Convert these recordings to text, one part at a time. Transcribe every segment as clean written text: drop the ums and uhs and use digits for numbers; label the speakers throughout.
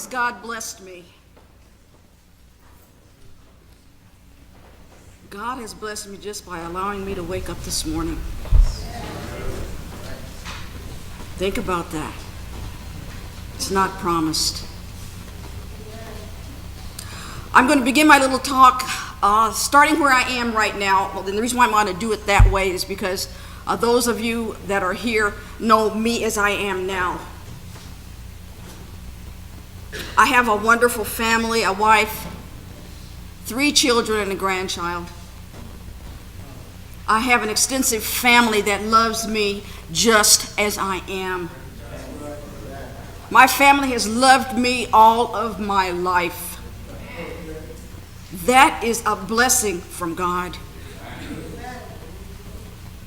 Speaker 1: God blessed me? God has blessed me just by allowing me to wake up this morning. Think about that. It's not promised. I'm going to begin my little talk starting where I am right now. Well, the reason why I'm going to do it that way is because those of you that are here know me as I am now. I have a wonderful family, a wife, 3 children, and a grandchild. I have an extensive family that loves me just as I am. My family has loved me all of my life. That is a blessing from God.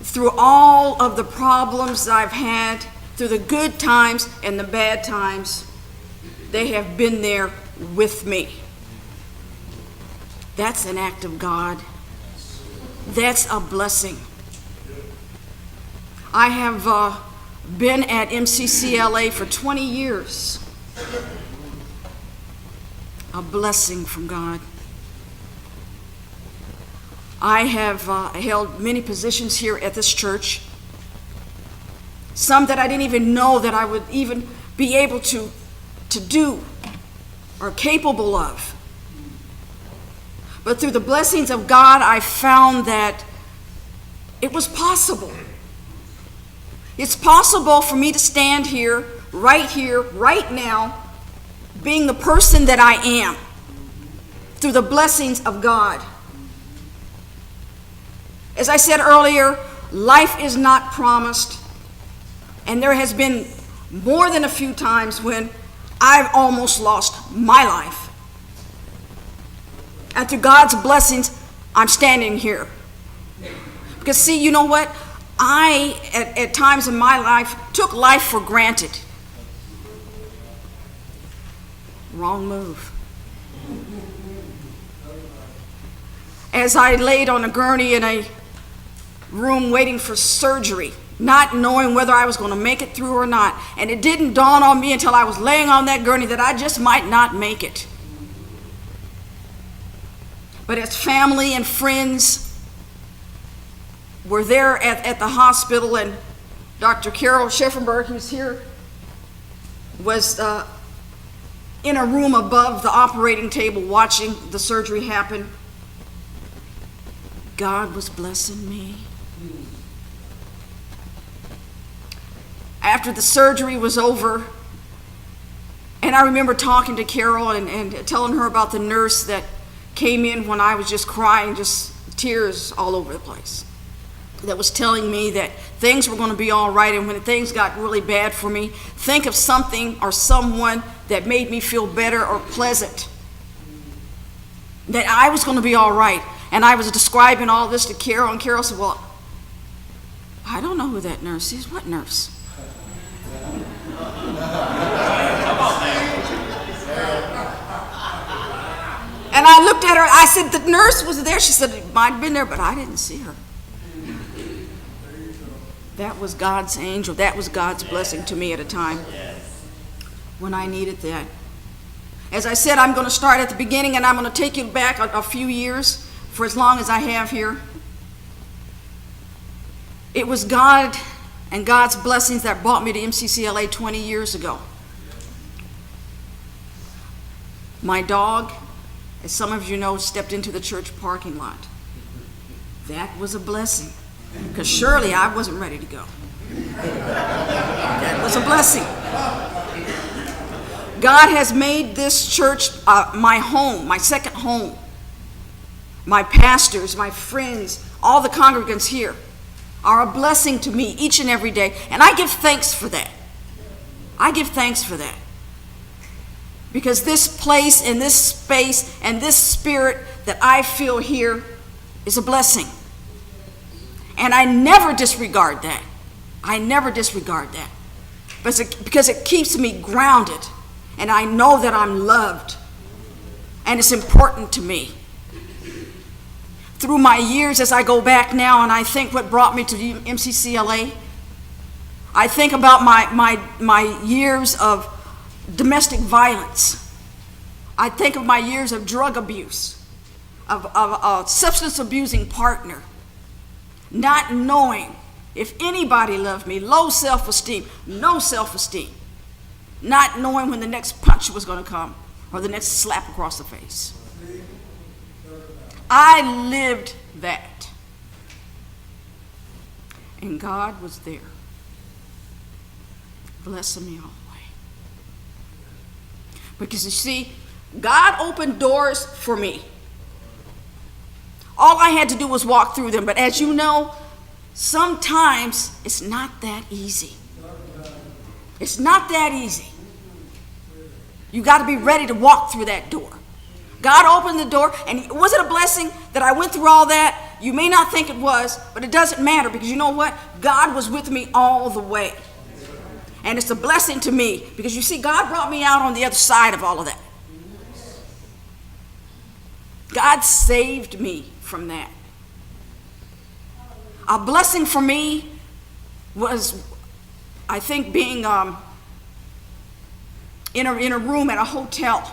Speaker 1: Through all of the problems I've had, through the good times and the bad times, they have been there with me. That's an act of God. That's a blessing. I have been at MCCLA for 20 years. A blessing from God. I have held many positions here at this church. Some that I didn't even know that I would even be able to do or capable of. But through the blessings of God, I found that it was possible. It's possible for me to stand here, right now, being the person that I am, through the blessings of God. As I said earlier, life is not promised, and there has been more than a few times when I've almost lost my life. And through God's blessings, I'm standing here. Because see, you know what? I, at times in my life, took life for granted. Wrong move. As I laid on a gurney in a room waiting for surgery, not knowing whether I was going to make it through or not. And it didn't dawn on me until I was laying on that gurney that I just might not make it. But as family and friends were there at the hospital, and Dr. Carol Scheffenberg, who's here, was in a room above the operating table watching the surgery happen, God was blessing me. After the surgery was over, and I remember talking to Carol and telling her about the nurse that came in when I was just crying, just tears all over the place, that was telling me that things were going to be all right, and when things got really bad for me, think of something or someone that made me feel better or pleasant, that I was going to be all right. And I was describing all this to Carol, and Carol said, well, I don't know who that nurse is. What nurse? And I looked at her, I said, the nurse was there. She said, it might have been there, but I didn't see her. That was God's angel. That was God's blessing to me at a time when I needed that. As I said, I'm going to start at the beginning, and I'm going to take you back a few years for as long as I have here. It was God and God's blessings that brought me to MCCLA 20 years ago. My dog, as some of you know, stepped into the church parking lot. That was a blessing, because surely I wasn't ready to go. That was a blessing. God has made this church my home, my second home. My pastors, my friends, all the congregants here are a blessing to me each and every day, and I give thanks for that. I give thanks for that. Because this place and this space and this spirit that I feel here is a blessing. And I never disregard that. I never disregard that. Because it keeps me grounded, and I know that I'm loved, and it's important to me. Through my years, as I go back now and I think what brought me to MCCLA, I think about my years of domestic violence. I think of my years of drug abuse, of a substance abusing partner, not knowing if anybody loved me, low self-esteem, no self-esteem, not knowing when the next punch was going to come or the next slap across the face. I lived that. And God was there, blessing me all the way. Because you see, God opened doors for me. All I had to do was walk through them. But as you know, sometimes it's not that easy. It's not that easy. You got to be ready to walk through that door. God opened the door, and was it a blessing that I went through all that? You may not think it was, but it doesn't matter, because you know what? God was with me all the way. And it's a blessing to me, because you see, God brought me out on the other side of all of that. God saved me from that. A blessing for me was, I think, being in a room at a hotel.